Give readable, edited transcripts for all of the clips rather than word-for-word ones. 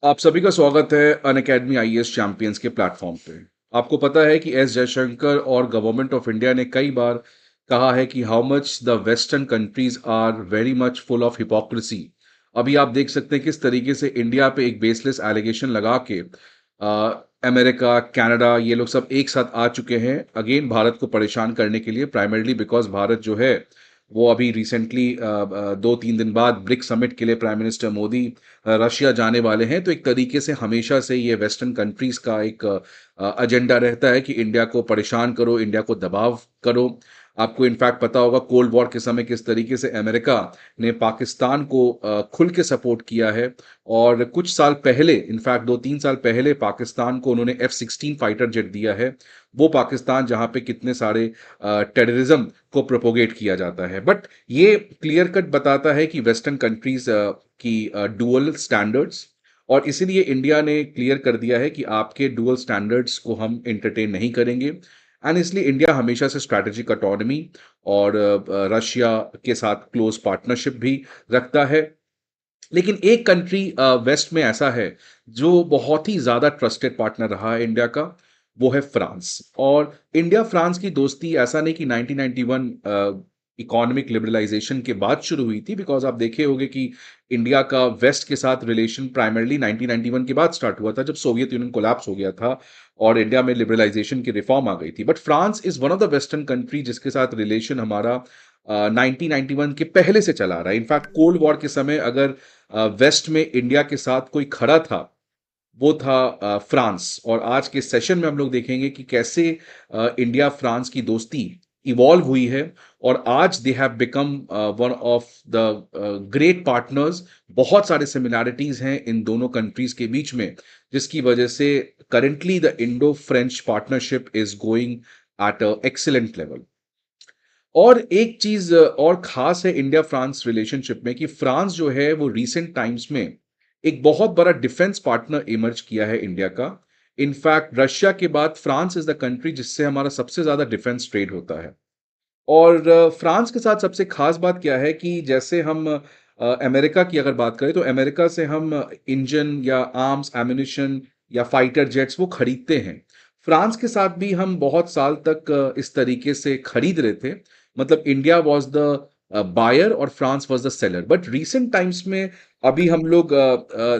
आप सभी का स्वागत है अनअकैडमी आईएएस चैंपियंस के प्लेटफॉर्म पे। आपको पता है कि एस जयशंकर और गवर्नमेंट ऑफ इंडिया ने कई बार कहा है कि how much the western countries are very much full of hypocrisy. अभी आप देख सकते हैं किस तरीके से इंडिया पे एक बेसलेस एलिगेशन लगा के अमेरिका, कनाडा ये लोग सब एक साथ आ चुके हैं अगेन भारत को परेशान करने के लिए, प्राइमरली बिकॉज भारत जो है वो अभी रिसेंटली 2-3 दिन बाद ब्रिक्स समिट के लिए प्राइम मिनिस्टर मोदी रशिया जाने वाले हैं। तो एक तरीके से हमेशा से ये वेस्टर्न कंट्रीज का एक एजेंडा रहता है कि इंडिया को परेशान करो, इंडिया को दबाव करो। आपको इनफैक्ट पता होगा कोल्ड वॉर के समय किस तरीके से अमेरिका ने पाकिस्तान को खुल के सपोर्ट किया है। और कुछ साल पहले, इनफैक्ट 2-3 साल पहले, पाकिस्तान को उन्होंने F-16 फाइटर जेट दिया है। वो पाकिस्तान जहां पे कितने सारे टेररिज्म को प्रोपोगेट किया जाता है। बट ये क्लियर कट बताता है कि वेस्टर्न कंट्रीज की डुअल स्टैंडर्ड्स, और इसीलिए इंडिया ने क्लियर कर दिया है कि आपके डुअल स्टैंडर्ड्स को हम एंटरटेन नहीं करेंगे। एंड इसलिए इंडिया हमेशा से स्ट्रैटेजिक ऑटोनॉमी और रशिया के साथ क्लोज पार्टनरशिप भी रखता है। लेकिन एक कंट्री वेस्ट में ऐसा है जो बहुत ही ज्यादा ट्रस्टेड पार्टनर रहा है इंडिया का, वो है फ्रांस। और इंडिया फ्रांस की दोस्ती ऐसा नहीं कि 1991 इकोनॉमिक लिबरलाइजेशन के बाद शुरू हुई थी, बिकॉज आप देखे होंगे कि इंडिया का वेस्ट के साथ रिलेशन प्राइमरली 1991 के बाद स्टार्ट हुआ था, जब सोवियत यूनियन कोलैप्स हो गया था और इंडिया में लिबरलाइजेशन की रिफॉर्म आ गई थी। But France is one of the western country जिसके साथ रिलेशन हमारा 1991 के पहले से चला रहा है। इनफैक्ट कोल्ड वॉर के समय अगर वेस्ट में इंडिया के साथ कोई खड़ा था, वो था फ्रांस। और आज के सेशन में हम लोग देखेंगे कि कैसे इंडिया फ्रांस की दोस्ती इवॉल्व हुई है और आज they have become one of the great partners. बहुत सारे सिमिलैरिटीज हैं इन दोनों कंट्रीज के बीच में, जिसकी वजह से currently the Indo French partnership is going at a excellent level. और एक चीज और खास है इंडिया फ्रांस रिलेशनशिप में कि फ्रांस जो है वो रीसेंट टाइम्स में एक बहुत बड़ा डिफेंस पार्टनर इमर्ज किया है इंडिया का। इनफैक्ट रशिया के बाद फ्रांस इज द कंट्री जिससे हमारा सबसे ज्यादा डिफेंस ट्रेड होता है। और फ्रांस के साथ सबसे खास बात क्या है कि जैसे हम अमेरिका की अगर बात करें तो अमेरिका से हम इंजन या आर्म्स एम्यूनिशन या फाइटर जेट्स वो खरीदते हैं। फ्रांस के साथ भी हम बहुत साल तक इस तरीके से खरीद रहे थे। मतलब इंडिया वाज द बायर और France was the seller. But recent times में अभी हम लोग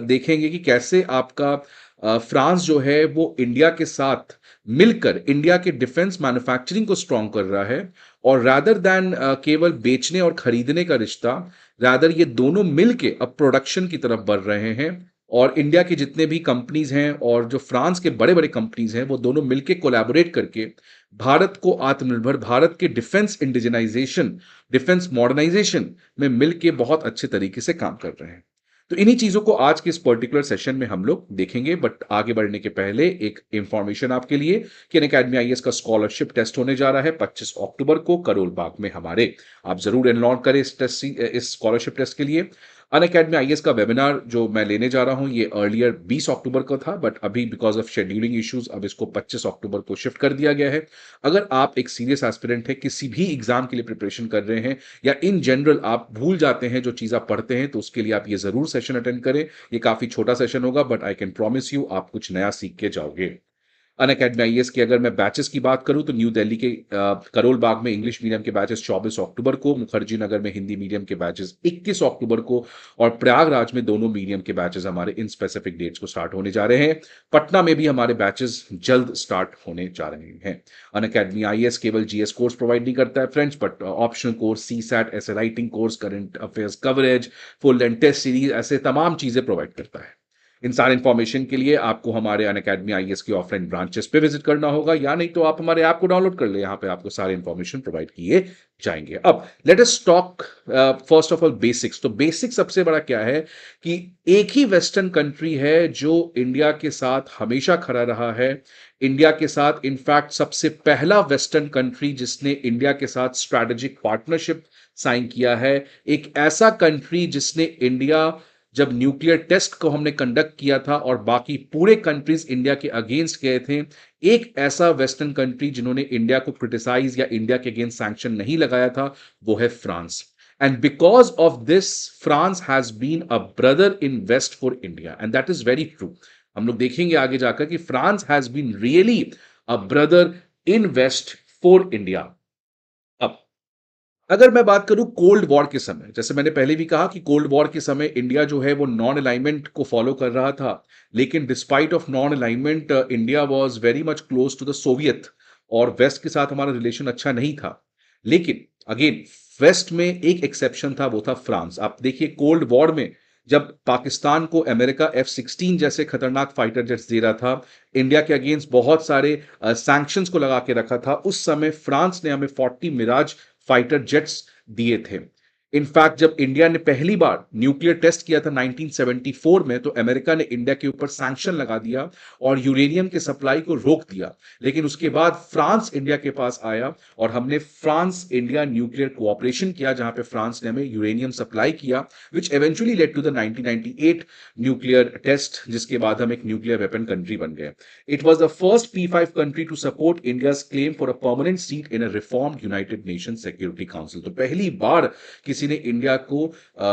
देखेंगे कि कैसे आपका फ्रांस जो है वो इंडिया के साथ मिलकर इंडिया के डिफेंस मैन्युफैक्चरिंग को स्ट्रॉन्ग कर रहा है। और रैदर दैन केवल बेचने और खरीदने का रिश्ता, रैदर ये दोनों मिलके अब प्रोडक्शन की तरफ बढ़ रहे हैं। और इंडिया के जितने भी कंपनीज हैं और जो फ्रांस के बड़े बड़े कंपनीज हैं वो दोनों मिलके कोलैबोरेट करके भारत को आत्मनिर्भर, भारत के डिफेंस इंडिजिनाइजेशन, डिफेंस मॉडर्नाइजेशन में मिलके बहुत अच्छे तरीके से काम कर रहे हैं। तो इन्हीं चीजों को आज के इस पर्टिकुलर सेशन में हम लोग देखेंगे। बट आगे बढ़ने के पहले एक इंफॉर्मेशन आपके लिए कि अनअकैडमी आईएएस का स्कॉलरशिप टेस्ट होने जा रहा है 25 अक्टूबर को करोल बाग में हमारे। आप जरूर एनरोल करें इस स्कॉलरशिप टेस्ट के लिए। अनअकैडमी आईएएस का वेबिनार जो मैं लेने जा रहा हूं ये अर्लियर 20 अक्टूबर का था, बट अभी बिकॉज ऑफ शेड्यूलिंग इश्यूज अब इसको 25 अक्टूबर को शिफ्ट कर दिया गया है। अगर आप एक सीरियस एस्पिरेंट है, किसी भी एग्जाम के लिए प्रिपरेशन कर रहे हैं, या इन जनरल आप भूल जाते हैं जो चीज आप पढ़ते हैं, तो उसके लिए आप ये जरूर सेशन अटेंड करें। ये काफी छोटा सेशन होगा but I can promise you आप कुछ नया सीख के जाओगे। अनअकैडमी आईएएस की अगर मैं बैचेस की बात करूं तो न्यू दिल्ली के करोल बाग में इंग्लिश मीडियम के बैचेस 24 अक्टूबर को, मुखर्जी नगर में हिंदी मीडियम के बैचेस 21 अक्टूबर को, और प्रयागराज में दोनों मीडियम के बैचेस हमारे इन स्पेसिफिक डेट्स को स्टार्ट होने जा रहे हैं। पटना में भी हमारे बैचेस जल्द स्टार्ट होने जा रहे हैं। अनअकैडमी आईएएस केवल जीएस कोर्स प्रोवाइड नहीं करता है friends, but optional course, CSAT, ऐसे writing course, current affairs coverage, full and test series, ऐसे तमाम चीजें प्रोवाइड करता है। इन सारे इंफॉर्मेशन के लिए आपको हमारे अनअकैडमी आईएएस की ऑफलाइन ब्रांचेस पे विजिट करना होगा, या नहीं तो आप हमारे ऐप को डाउनलोड कर ले, यहाँ पे आपको सारे इंफॉर्मेशन प्रोवाइड किए जाएंगे। अब let us talk first of all basics. तो बेसिक सबसे बड़ा क्या है कि एक ही वेस्टर्न कंट्री है जो इंडिया के साथ हमेशा खड़ा रहा है। इंडिया के साथ इनफैक्ट सबसे पहला वेस्टर्न कंट्री जिसने इंडिया के साथ स्ट्रैटेजिक पार्टनरशिप साइन किया है। एक ऐसा कंट्री जिसने इंडिया, जब न्यूक्लियर टेस्ट को हमने कंडक्ट किया था और बाकी पूरे कंट्रीज इंडिया के अगेंस्ट गए थे, एक ऐसा वेस्टर्न कंट्री जिन्होंने इंडिया को क्रिटिसाइज या इंडिया के अगेंस्ट सैंक्शन नहीं लगाया था, वो है France. And because of this, France has been a brother in West for India. And that is very true. हम लोग देखेंगे आगे जाकर कि France has been really a brother in West for India. अब अगर मैं बात करूं कोल्ड वॉर के समय, जैसे मैंने पहले भी कहा कि कोल्ड वॉर के समय इंडिया जो है वो नॉन अलाइनमेंट को फॉलो कर रहा था, लेकिन despite of non alignment India was very much close to the Soviet, और वेस्ट के साथ हमारा रिलेशन अच्छा नहीं था। लेकिन अगेन वेस्ट में एक एक्सेप्शन था, वो था फ्रांस। आप देखिए कोल्ड वॉर में जब पाकिस्तान को अमेरिका F-16 जैसे खतरनाक फाइटर जेट्स दे रहा था, इंडिया के अगेंस्ट बहुत सारे सैंक्शंस को लगा के रखा था, उस समय फ्रांस ने हमें 40 मिराज फाइटर जेट्स दिए थे। इनफैक्ट जब इंडिया ने पहली बार न्यूक्लियर टेस्ट किया था 1974 में, तो अमेरिका ने इंडिया के ऊपर सैंक्शन लगा दिया और यूरेनियम के सप्लाई को रोक दिया। लेकिन उसके बाद फ्रांस इंडिया के पास आया और हमने फ्रांस इंडिया न्यूक्लियर कोऑपरेशन किया, जहां पे फ्रांस ने हमें यूरेनियम सप्लाई किया, which eventually led to the 1998 nuclear test, जिसके बाद हम एक न्यूक्लियर वेपन कंट्री बन गए। It was the first P5 country to support India's claim for a permanent seat in a reformed United Nation Security Council. तो पहली बार किसी ने इंडिया को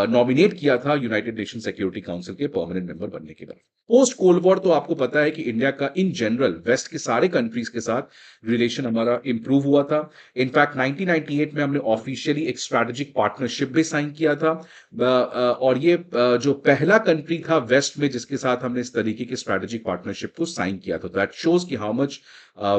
नॉमिनेट किया था यूनाइटेड नेशन सिक्योरिटी काउंसिल के परमानेंट मेंबर बनने के बाद। पोस्ट कोल्ड वॉर तो आपको पता है कि इंडिया का इन जनरल वेस्ट के सारे कंट्रीज के साथ रिलेशन हमारा इंप्रूव हुआ था। इनफैक्ट 1998 में हमने ऑफिशियली एक स्ट्रैटेजिक पार्टनरशिप भी साइन किया था, और ये जो पहला कंट्री था वेस्ट में जिसके साथ हमने इस तरीके की स्ट्रैटेजिक पार्टनरशिप को साइन किया था। दैट शोज कि हाउ मच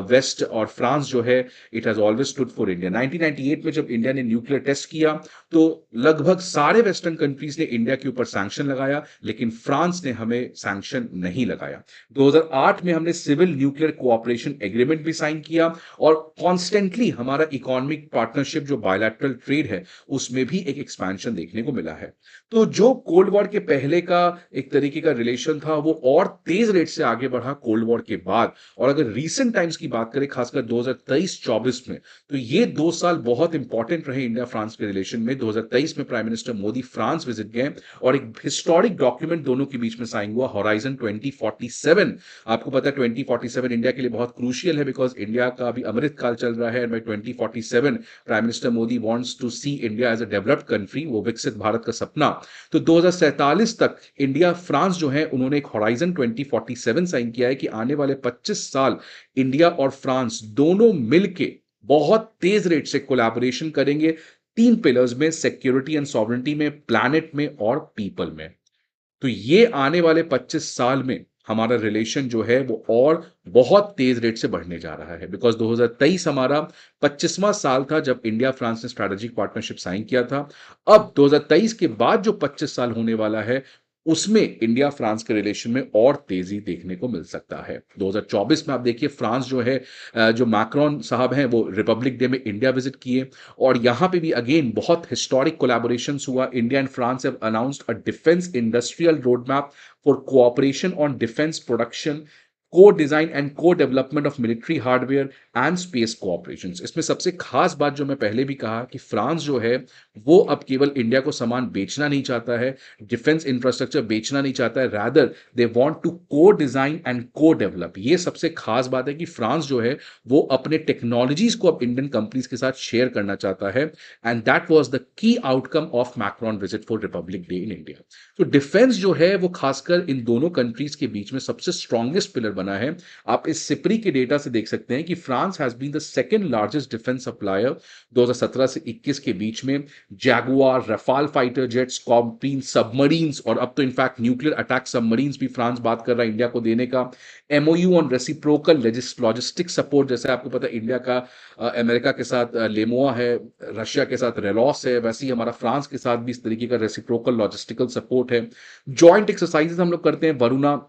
वेस्ट और फ्रांस जो है it has always stood for India. 1998 में जब इंडिया ने न्यूक्लियर टेस्ट किया तो लगभग सारे वेस्टर्न कंट्रीज ने इंडिया के ऊपर सैंक्शन लगाया, लेकिन फ्रांस ने हमें सैंक्शन नहीं लगाया। 2008 में हमने सिविल न्यूक्लियर कोऑपरेशन एग्रीमेंट भी साइन किया, और कॉन्स्टेंटली हमारा इकोनॉमिक पार्टनरशिप जो बायलैटरल ट्रेड है उसमें भी एक एक्सपेंशन देखने को मिला है। तो जो कोल्ड वॉर के पहले का एक तरीके का रिलेशन था वो और तेज रेट से आगे बढ़ा कोल्ड वॉर के बाद। और अगर रीसेंट टाइम्स की बात करें खासकर 2023-24 में, तो ये 2 साल बहुत इंपॉर्टेंट रहे इंडिया फ्रांस के रिलेशन में। 2023 में prime minister Modi France visit गए और एक हिस्टोरिक डॉक्यूमेंट दोनों के बीच में साइन हुआ, होराइजन 2047। आपको पता है 2047 इंडिया के लिए बहुत क्रूशियल है, बिकॉज इंडिया का अभी अमृत काल चल रहा है। 2047 prime minister Modi wants to see India as a developed country, वो विकसित भारत का सपना। तो 2047 तक इंडिया फ्रांस जो है उन्होंने एक होराइजन 2047 साइन किया है कि आने वाले 25 साल इंडिया और फ्रांस दोनों मिलके बहुत तेज रेट से कोलैबोरेशन करेंगे 3 पिलर्स में, सिक्योरिटी एंड सॉवरेंटी में, प्लैनेट में और पीपल में। तो ये आने वाले 25 साल में हमारा रिलेशन जो है वो और बहुत तेज रेट से बढ़ने जा रहा है, बिकॉज 2023 हमारा 25वां साल था जब इंडिया फ्रांस ने स्ट्रैटेजिक पार्टनरशिप साइन किया था। अब 2023 के बाद जो 25 साल होने वाला है उसमें इंडिया फ्रांस के रिलेशन में और तेजी देखने को मिल सकता है। 2024 में आप देखिए फ्रांस जो है, जो मैक्रोन साहब हैं वो रिपब्लिक डे में इंडिया विजिट किए, और यहां पे भी अगेन बहुत हिस्टोरिक कोलैबोरेशंस हुआ। India and France have announced a defence industrial road map for cooperation on defence production, co design and co development of military hardware and space cooperations. इसमें सबसे खास बात जो मैं पहले भी कहा कि फ्रांस जो है वो अब केवल इंडिया को सामान बेचना नहीं चाहता है, डिफेंस इंफ्रास्ट्रक्चर बेचना नहीं चाहता है, रादर दे वांट टू को डिजाइन एंड को डेवलप। ये सबसे खास बात है कि फ्रांस जो है वो अपने टेक्नोलॉजीज को अब इंडियन कंपनीज के साथ शेयर करना चाहता है, and that was the key outcome of Macron visit for Republic day in India. तो डिफेंस जो है वो खासकर इन दोनों कंट्रीज के बीच में सबसे स्ट्रॉन्गेस्ट पिलर बना है। आप इस सिपरी के डेटा से देख सकते हैं कि France has been the second largest defence supplier 2017 से 21 के बीच में। Jaguar, Rafale fighter jets, Scorpene submarines, और अब तो इनफैक्ट न्यूक्लियर अटैक सबमरीन्स भी फ्रांस बात कर रहा है इंडिया को देने का। MOU on reciprocal logistic support, जैसे आपको पता है इंडिया का अमेरिका के साथ लेमोआ है, रशिया के साथ रेलॉस है, वैसे ही हमारा फ्रांस के साथ भी इस तरीके का रेसिप्रोकल लॉजिस्टिकल सपोर्ट है। जॉइंट एक्सरसाइजेस हम लोग करते हैं, वरुणा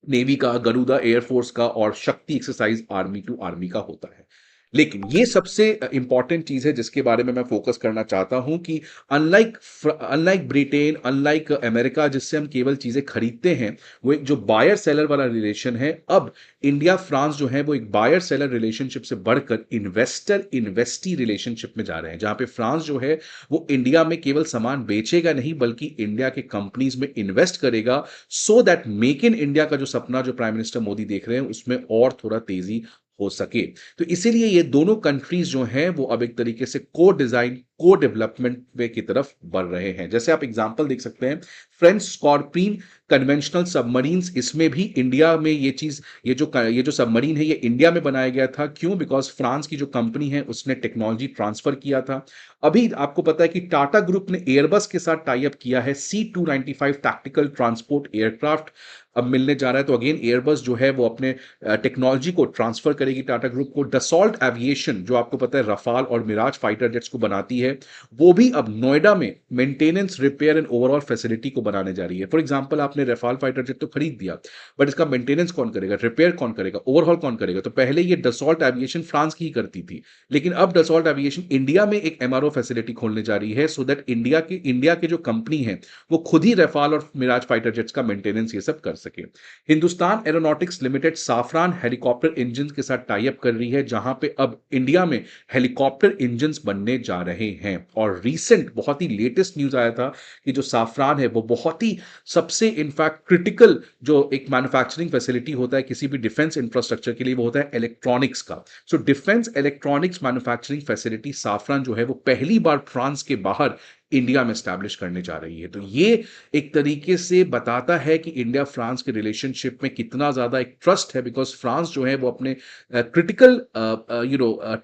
नेवी का, गरुदा एयरफोर्स का, और शक्ति एक्सरसाइज आर्मी टू आर्मी का होता है। लेकिन ये सबसे इंपॉर्टेंट चीज है जिसके बारे में मैं फोकस करना चाहता हूं कि अनलाइक ब्रिटेन, अनलाइक अमेरिका जिससे हम केवल चीजें खरीदते हैं, वो एक जो बायर सेलर वाला रिलेशन है, अब इंडिया फ्रांस जो है वो एक बायर सेलर रिलेशनशिप से बढ़कर इन्वेस्टर इन्वेस्टी रिलेशनशिप में जा रहे हैं, जहां पे फ्रांस जो है वो इंडिया में केवल सामान बेचेगा नहीं बल्कि इंडिया के कंपनीज में इन्वेस्ट करेगा, so that make in India का जो सपना जो प्राइम मिनिस्टर मोदी देख रहे हैं उसमें और थोड़ा तेजी हो सके। तो इसीलिए ये दोनों कंट्रीज जो हैं वो अब एक तरीके से को डिजाइन को डेवलपमेंट वे की तरफ बढ़ रहे हैं। जैसे आप एग्जांपल देख सकते हैं, फ्रेंच स्कॉर्पिन कन्वेंशनल सबमरीन्स, इसमें भी इंडिया में ये चीज, ये जो सबमरीन है ये इंडिया में बनाया गया था। क्यों? बिकॉज फ्रांस की जो कंपनी है उसने टेक्नोलॉजी ट्रांसफर किया था। अभी आपको पता है कि टाटा ग्रुप ने एयरबस के साथ टाई अप किया है, C295 टैक्टिकल ट्रांसपोर्ट एयरक्राफ्ट अब मिलने जा रहा है। तो अगेन एयरबस जो है वो अपने टेक्नोलॉजी को ट्रांसफर करेगी टाटा ग्रुप को। डसॉल्ट एविएशन जो आपको पता है रफाल और मिराज फाइटर जेट्स को बनाती है, वो भी अब नोएडा में maintenance, repair and overall facility को बनाने जा रही है। फॉर एग्जांपल, आपने रफाल फाइटर जेट तो खरीद दिया, बट इसका मेंटेनेंस कौन करेगा, रिपेयर कौन करेगा, ओवरहॉल कौन करेगा? तो पहले ये डसॉल्ट एविएशन फ्रांस की ही करती थी, लेकिन अब डसॉल्ट एविएशन इंडिया में एक एमआरओ फैसिलिटी खोलने जा रही है, सो दैट इंडिया के जो कंपनी है वो खुद ही रफाल और मिराज फाइटर जेट्स का मेंटेनेंस ये सब कर सके। Hindustan aeronautics limited Safran helicopter engine के साथ टाई अप कर रही है, जहां पे अब इंडिया में हेलीकॉप्टर इंजन बनने जा रहे हैं। और रीसेंट बहुत ही लेटेस्ट न्यूज आया था कि जो साफरान है वो बहुत ही सबसे इनफैक्ट क्रिटिकल जो एक मैन्युफैक्चरिंग फैसिलिटी होता है किसी भी डिफेंस इंफ्रास्ट्रक्चर के लिए, वो होता है इलेक्ट्रॉनिक्स का। So defence electronics manufacturing facility Safran जो है वो पहली बार फ्रांस के बाहर इंडिया में स्टैब्लिश करने जा रही है। तो ये एक तरीके से बताता है कि इंडिया फ्रांस के रिलेशनशिप में कितना ज्यादा एक ट्रस्ट है, बिकॉज फ्रांस जो है वो अपने क्रिटिकल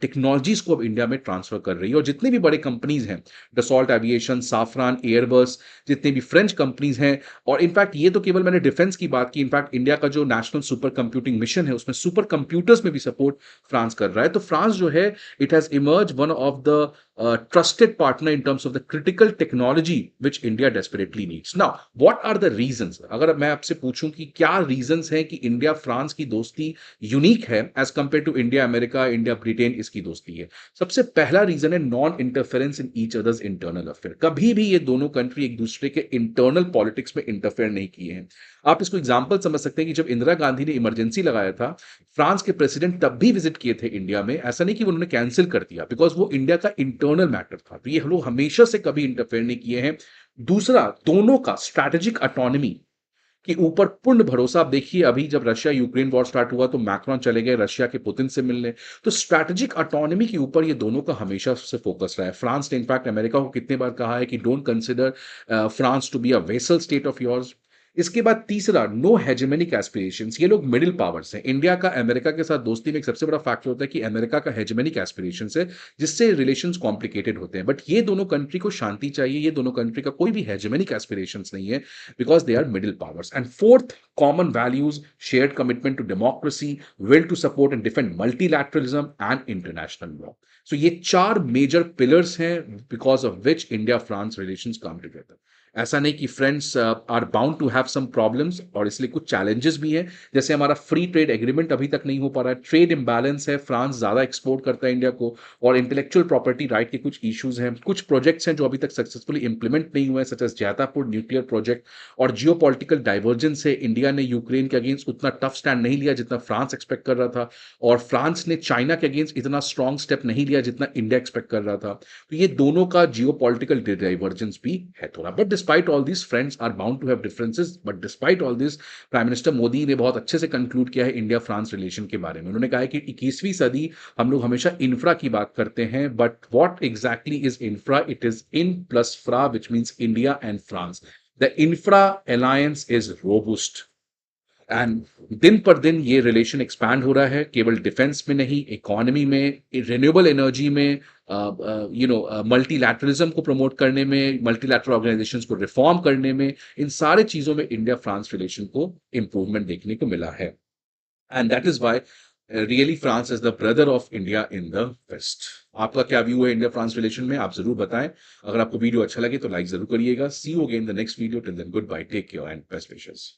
टेक्नोलॉजीज को अब इंडिया में ट्रांसफर कर रही है। और जितनी भी बड़े कंपनीज हैं, डसॉल्ट एविएशन, साफरान, एयरबस, जितनी भी फ्रेंच कंपनीज हैं, और इनफैक्ट ये तो केवल मैंने डिफेंस की बात की, इनफैक्ट इंडिया का जो नेशनल सुपर कंप्यूटिंग मिशन है उसमें सुपर कंप्यूटर्स में भी सपोर्ट फ्रांस कर रहा है। तो फ्रांस जो है, it has emerge one of the trusted partner in terms of the critical technology which India desperately needs. Now, what are the reasons? अगर मैं आपसे पूछूं कि क्या reasons हैं कि इंडिया फ्रांस की दोस्ती यूनिक है as compare to India America, India Britain इसकी दोस्ती है। सबसे पहला रीजन है non interference in each other's internal affair. कभी भी ये दोनों कंट्री एक दूसरे के इंटरनल पॉलिटिक्स में इंटरफेयर नहीं किए हैं। आप इसको एग्जाम्पल समझ सकते हैं कि जब इंदिरा गांधी ने इमरजेंसी लगाया था, फ्रांस के प्रेसिडेंट तब भी विजिट किए थे इंडिया में। ऐसा नहीं कि उन्होंने कैंसिल कर दिया, बिकॉज वो इंडिया का इंटरनल मैटर था। तो ये लोग हमेशा से कभी इंटरफेयर नहीं किए हैं। दूसरा, दोनों का स्ट्रैटेजिक ऑटोनॉमी के ऊपर पूर्ण भरोसा। आप देखिए, अभी जब रशिया यूक्रेन वॉर स्टार्ट हुआ तो मैक्रोन चले गए रशिया के पुतिन से मिलने। तो स्ट्रैटेजिक ऑटोनॉमी के ऊपर ये दोनों का हमेशा से फोकस रहा है। फ्रांस ने इनफैक्ट अमेरिका को कितने बार कहा है कि don't consider France to be a vassal state of yours. इसके बाद तीसरा, नो हेजेमनिक एस्पिरेशंस। ये लोग मिडिल पावर्स हैं। इंडिया का अमेरिका के साथ दोस्ती में एक सबसे बड़ा फैक्टर होता है कि अमेरिका का हेजेमनिक एस्पिरेशंस है, जिससे रिलेशंस कॉम्प्लिकेटेड होते हैं। बट ये दोनों कंट्री को शांति चाहिए, ये दोनों कंट्री का कोई भी हेजेमनिक एस्पिरेशंस नहीं है, because they are middle powers. And fourth, common values, shared commitment to democracy, will to support and defend multilateralism and international law. So ये चार मेजर पिलर्स हैं because of which India France relations come together. ऐसा नहीं कि friends are bound to have some problems, और इसलिए कुछ challenges भी हैं। जैसे हमारा फ्री ट्रेड एग्रीमेंट अभी तक नहीं हो पा रहा है, ट्रेड इम्बैलेंस है, फ्रांस ज्यादा एक्सपोर्ट करता है इंडिया को, और इंटेलेक्चुअल प्रॉपर्टी राइट के कुछ इश्यूज हैं। कुछ प्रोजेक्ट्स हैं जो अभी तक सक्सेसफुली इंप्लीमेंट नहीं हुए, such as Jaitapur nuclear project. और जियो पॉलिटिकल डाइवर्जेंस है, इंडिया ने यूक्रेन के अगेंस्ट उतना टफ स्टैंड नहीं लिया जितना फ्रांस एक्सपेक्ट कर रहा था, और फ्रांस ने चाइना के अगेंस्ट इतना स्ट्रॉन्ग स्टेप नहीं लिया जितना इंडिया एक्सपेक्ट कर रहा था। तो ये दोनों का जियो पॉलिटिकल डाइवर्जेंस भी है थोड़ा। But despite all this, friends are bound to have differences, but despite all this, prime minister Modi ने बहुत अच्छे से कंक्लूड किया है इंडिया फ्रांस रिलेशन के बारे में। उन्होंने कहा है कि 21वीं सदी, हम लोग हमेशा इंफ्रा की बात करते हैं, but what exactly is infra? It is in plus fra, which means India and France. The infra alliance is robust, and दिन पर दिन ये रिलेशन एक्सपैंड हो रहा है, केवल डिफेंस में नहीं, इकोनॉमी में, रिन्यूएबल एनर्जी में, मल्टीलैटरलिज्म को प्रमोट करने में, मल्टीलैटरल ऑर्गेनाइजेशंस को रिफॉर्म करने में, इन सारे चीजों में इंडिया फ्रांस रिलेशन को इंप्रूवमेंट देखने को मिला है। And that is why really France is the brother of India in the West. आपका क्या व्यू है इंडिया फ्रांस रिलेशन में, आप जरूर बताएं। अगर आपको वीडियो अच्छा लगे तो लाइक जरूर करिएगा। See you again in the next video. Till then, goodbye, take care and best wishes.